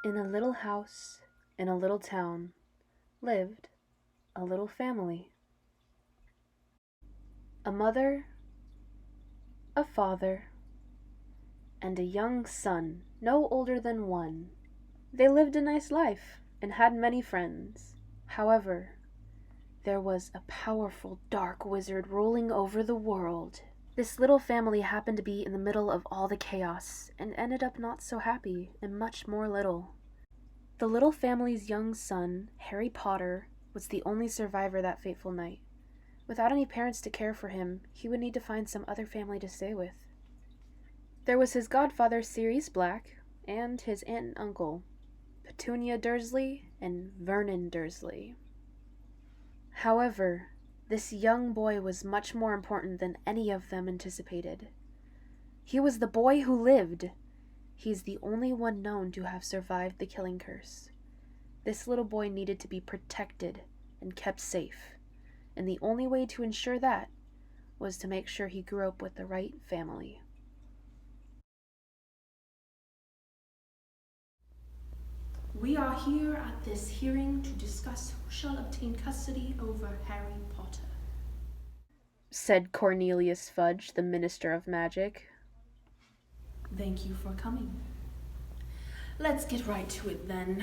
In a little house, in a little town, lived a little family. A mother, a father, and a young son, no older than 1. They lived a nice life and had many friends. However, there was a powerful dark wizard ruling over the world. This little family happened to be in the middle of all the chaos and ended up not so happy and much more little. The little family's young son, Harry Potter, was the only survivor that fateful night. Without any parents to care for him, he would need to find some other family to stay with. There was his godfather, Sirius Black, and his aunt and uncle, Petunia Dursley and Vernon Dursley. However, this young boy was much more important than any of them anticipated. He was the boy who lived. He's the only one known to have survived the killing curse. This little boy needed to be protected and kept safe, and the only way to ensure that was to make sure he grew up with the right family. We are here at this hearing to discuss who shall obtain custody over Harry Potter, said Cornelius Fudge, the Minister of Magic. Thank you for coming. Let's get right to it then.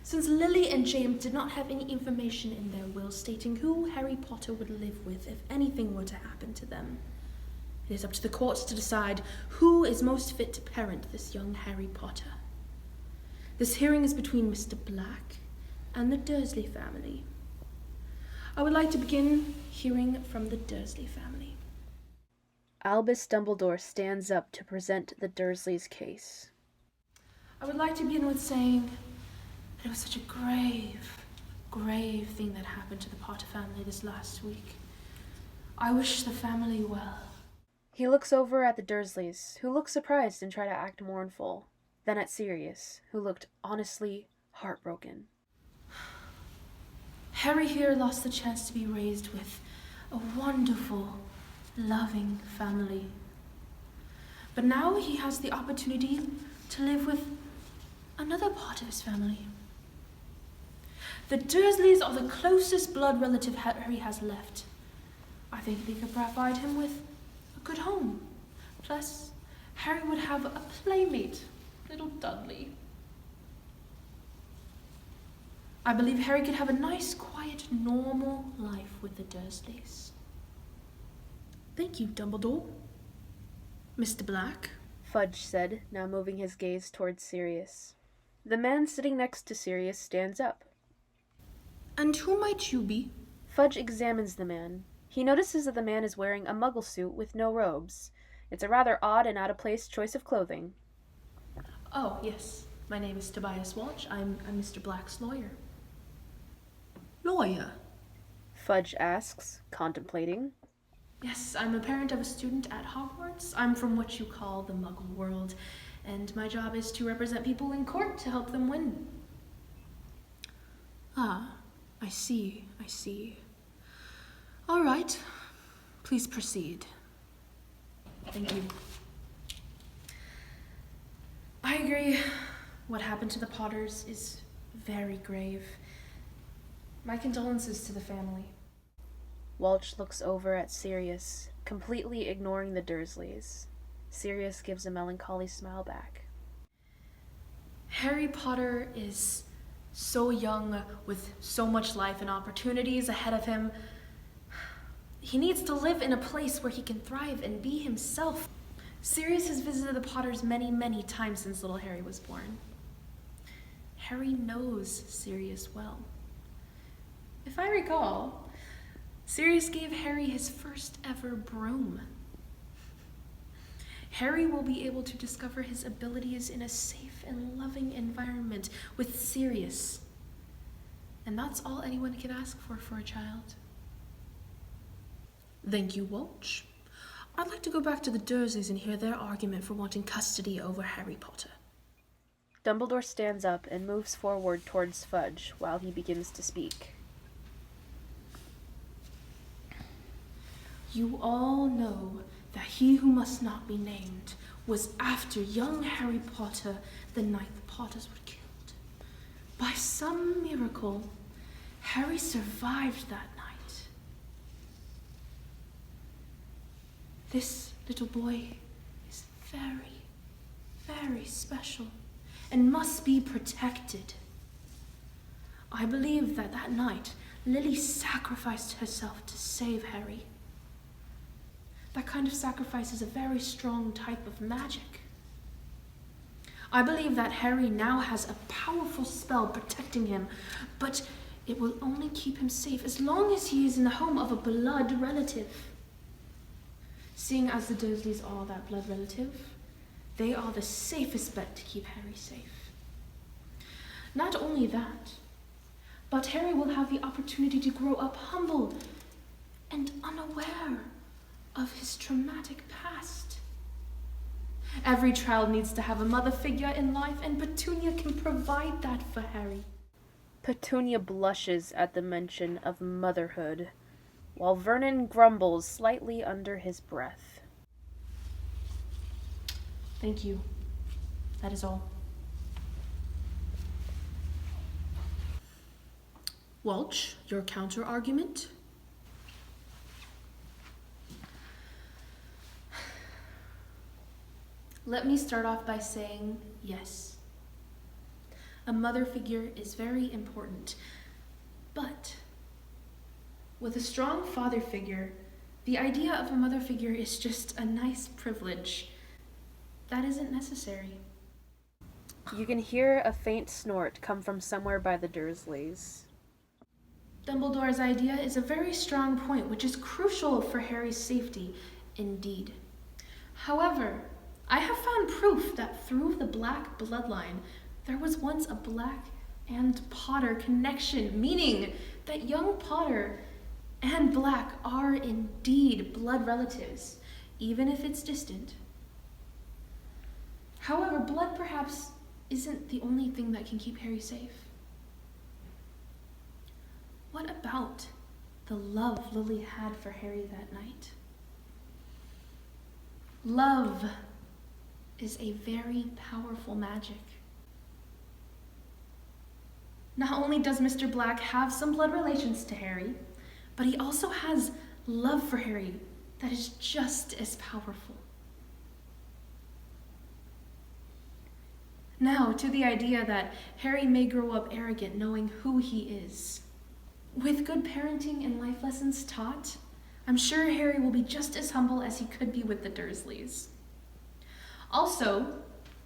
Since Lily and James did not have any information in their will stating who Harry Potter would live with if anything were to happen to them, it is up to the courts to decide who is most fit to parent this young Harry Potter. This hearing is between Mr. Black and the Dursley family. I would like to begin hearing from the Dursley family. Albus Dumbledore stands up to present the Dursleys' case. I would like to begin with saying that it was such a grave thing that happened to the Potter family this last week. I wish the family well. He looks over at the Dursleys, who look surprised and try to act mournful, then at Sirius, who looked honestly heartbroken. Harry here lost the chance to be raised with a wonderful, loving family. But now he has the opportunity to live with another part of his family. The Dursleys are the closest blood relative Harry has left. I think they could provide him with a good home. Plus, Harry would have a playmate, little Dudley. I believe Harry could have a nice, quiet, normal life with the Dursleys. Thank you, Dumbledore. Mr. Black, Fudge said, now moving his gaze towards Sirius. The man sitting next to Sirius stands up. And who might you be? Fudge examines the man. He notices that the man is wearing a muggle suit with no robes. It's a rather odd and out-of-place choice of clothing. Oh, yes. My name is Tobias Walsh. I'm Mr. Black's lawyer. Lawyer? Fudge asks, contemplating. Yes, I'm a parent of a student at Hogwarts. I'm from what you call the Muggle world, and my job is to represent people in court to help them win. Ah, I see. All right, please proceed. Thank you. I agree. What happened to the Potters is very grave. My condolences to the family. Walsh looks over at Sirius, completely ignoring the Dursleys. Sirius gives a melancholy smile back. Harry Potter is so young with so much life and opportunities ahead of him. He needs to live in a place where he can thrive and be himself. Sirius has visited the Potters many times since little Harry was born. Harry knows Sirius well. If I recall, Sirius gave Harry his first ever broom. Harry will be able to discover his abilities in a safe and loving environment with Sirius. And that's all anyone can ask for a child. Thank you, Walsh. I'd like to go back to the Dursleys and hear their argument for wanting custody over Harry Potter. Dumbledore stands up and moves forward towards Fudge while he begins to speak. You all know that he who must not be named was after young Harry Potter the night the Potters were killed. By some miracle, Harry survived that night. This little boy is very, very special and must be protected. I believe that that night, Lily sacrificed herself to save Harry. That kind of sacrifice is a very strong type of magic. I believe that Harry now has a powerful spell protecting him, but it will only keep him safe as long as he is in the home of a blood relative. Seeing as the Dursleys are that blood relative, they are the safest bet to keep Harry safe. Not only that, but Harry will have the opportunity to grow up humble and unaware of his traumatic past. Every child needs to have a mother figure in life, and Petunia can provide that for Harry. Petunia blushes at the mention of motherhood, while Vernon grumbles slightly under his breath. Thank you. That is all. Welch, your counter-argument? Let me start off by saying yes. A mother figure is very important, but with a strong father figure, the idea of a mother figure is just a nice privilege. That isn't necessary. You can hear a faint snort come from somewhere by the Dursleys. Dumbledore's idea is a very strong point, which is crucial for Harry's safety, indeed. However, I have found proof that through the Black bloodline, there was once a Black and Potter connection, meaning that young Potter and Black are indeed blood relatives, even if it's distant. However, blood perhaps isn't the only thing that can keep Harry safe. What about the love Lily had for Harry that night? Love is a very powerful magic. Not only does Mr. Black have some blood relations to Harry, but he also has love for Harry that is just as powerful. Now, to the idea that Harry may grow up arrogant knowing who he is. With good parenting and life lessons taught, I'm sure Harry will be just as humble as he could be with the Dursleys. Also,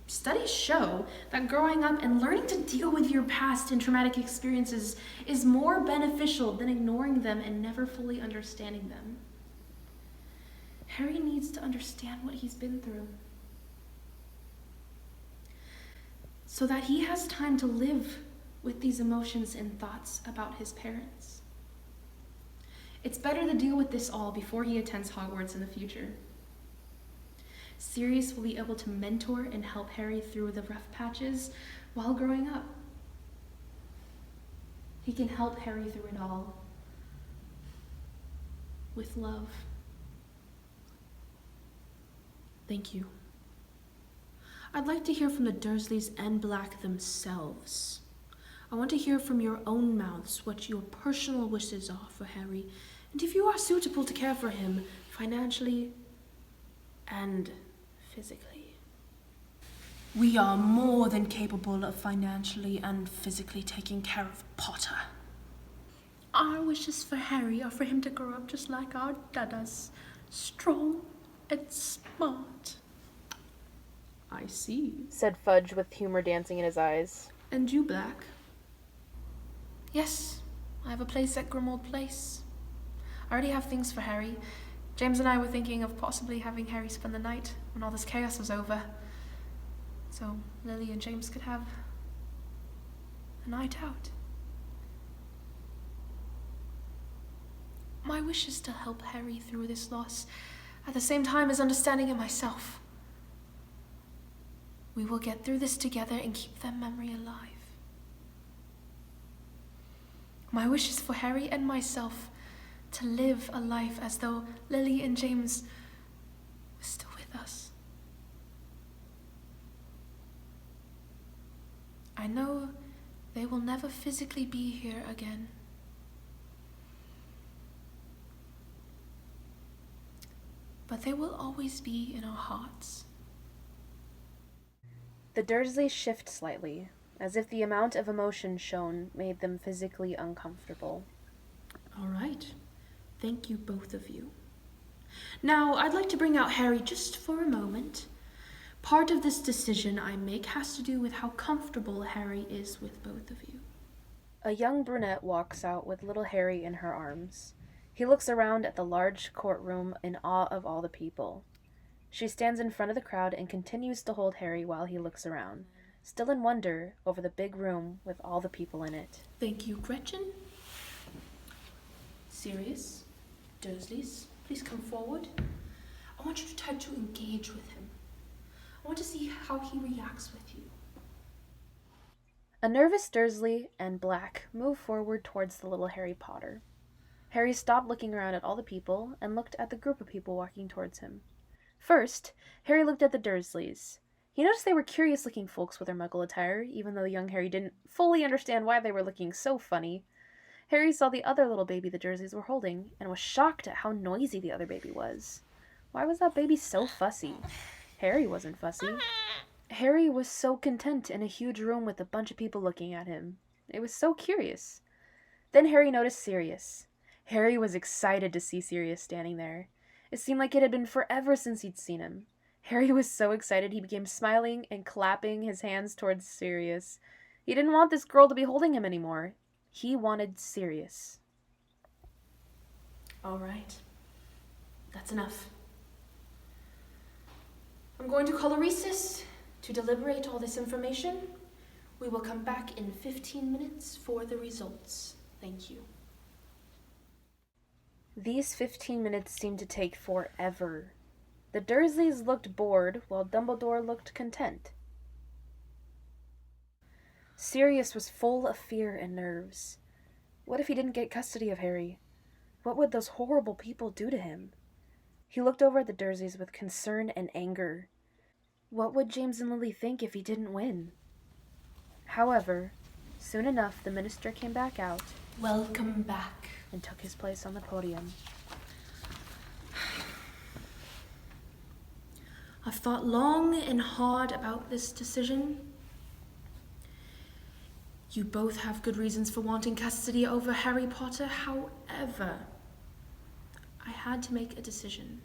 studies show that growing up and learning to deal with your past and traumatic experiences is more beneficial than ignoring them and never fully understanding them. Harry needs to understand what he's been through, so that he has time to live with these emotions and thoughts about his parents. It's better to deal with this all before he attends Hogwarts in the future. Sirius will be able to mentor and help Harry through the rough patches while growing up. He can help Harry through it all with love. Thank you. I'd like to hear from the Dursleys and Black themselves. I want to hear from your own mouths what your personal wishes are for Harry, and if you are suitable to care for him financially and physically. We are more than capable of financially and physically taking care of Potter. Our wishes for Harry are for him to grow up just like our dadas, strong and smart. I see, said Fudge with humor dancing in his eyes. And you, Black? Yes, I have a place at Grimmauld Place. I already have things for Harry. James and I were thinking of possibly having Harry spend the night when all this chaos was over, so Lily and James could have a night out. My wish is to help Harry through this loss at the same time as understanding it myself. We will get through this together and keep that memory alive. My wish is for Harry and myself to live a life as though Lily and James were still with us. I know they will never physically be here again. But they will always be in our hearts. The Dursleys shift slightly, as if the amount of emotion shown made them physically uncomfortable. All right. Thank you, both of you. Now, I'd like to bring out Harry just for a moment. Part of this decision I make has to do with how comfortable Harry is with both of you. A young brunette walks out with little Harry in her arms. He looks around at the large courtroom in awe of all the people. She stands in front of the crowd and continues to hold Harry while he looks around, still in wonder over the big room with all the people in it. Thank you, Gretchen. Sirius, Dursleys, please come forward. I want you to try to engage with him. I want to see how he reacts with you. A nervous Dursley and Black move forward towards the little Harry Potter. Harry stopped looking around at all the people and looked at the group of people walking towards him. First, Harry looked at the Dursleys. He noticed they were curious-looking folks with their Muggle attire, even though young Harry didn't fully understand why they were looking so funny. Harry saw the other little baby the Dursleys were holding, and was shocked at how noisy the other baby was. Why was that baby so fussy? Harry wasn't fussy. Harry was so content in a huge room with a bunch of people looking at him. It was so curious. Then Harry noticed Sirius. Harry was excited to see Sirius standing there. It seemed like it had been forever since he'd seen him. Harry was so excited he began smiling and clapping his hands towards Sirius. He didn't want this girl to be holding him anymore. He wanted Sirius. All right. That's enough. I'm going to call a recess to deliberate all this information. We will come back in 15 minutes for the results. Thank you. These 15 minutes seemed to take forever. The Dursleys looked bored, while Dumbledore looked content. Sirius was full of fear and nerves. What if he didn't get custody of Harry? What would those horrible people do to him? He looked over at the Dursleys with concern and anger. What would James and Lily think if he didn't win? However, soon enough the minister came back out. Welcome back. And took his place on the podium. I've thought long and hard about this decision. You both have good reasons for wanting custody over Harry Potter. However, I had to make a decision.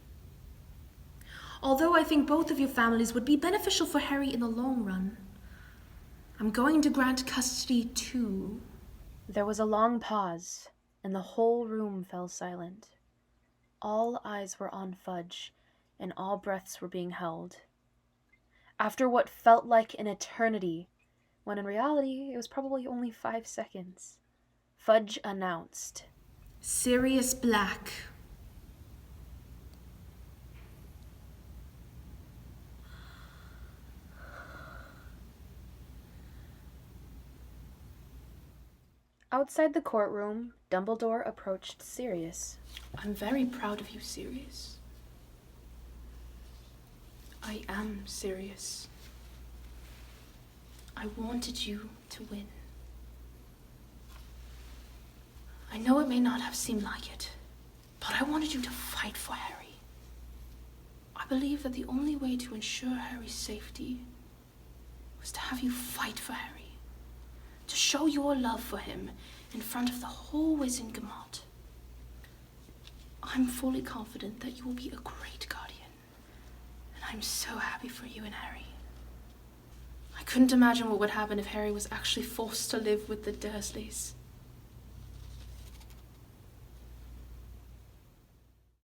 Although I think both of your families would be beneficial for Harry in the long run, I'm going to grant custody to... There was a long pause, and the whole room fell silent. All eyes were on Fudge, and all breaths were being held. After what felt like an eternity, when in reality it was probably only 5 seconds, Fudge announced, Sirius Black. Outside the courtroom, Dumbledore approached Sirius. I'm very proud of you, Sirius. I am Sirius. I wanted you to win. I know it may not have seemed like it, but I wanted you to fight for Harry. I believe that the only way to ensure Harry's safety was to have you fight for Harry. To show your love for him in front of the whole Wizengamot. I'm fully confident that you will be a great guardian, and I'm so happy for you and Harry. I couldn't imagine what would happen if Harry was actually forced to live with the Dursleys.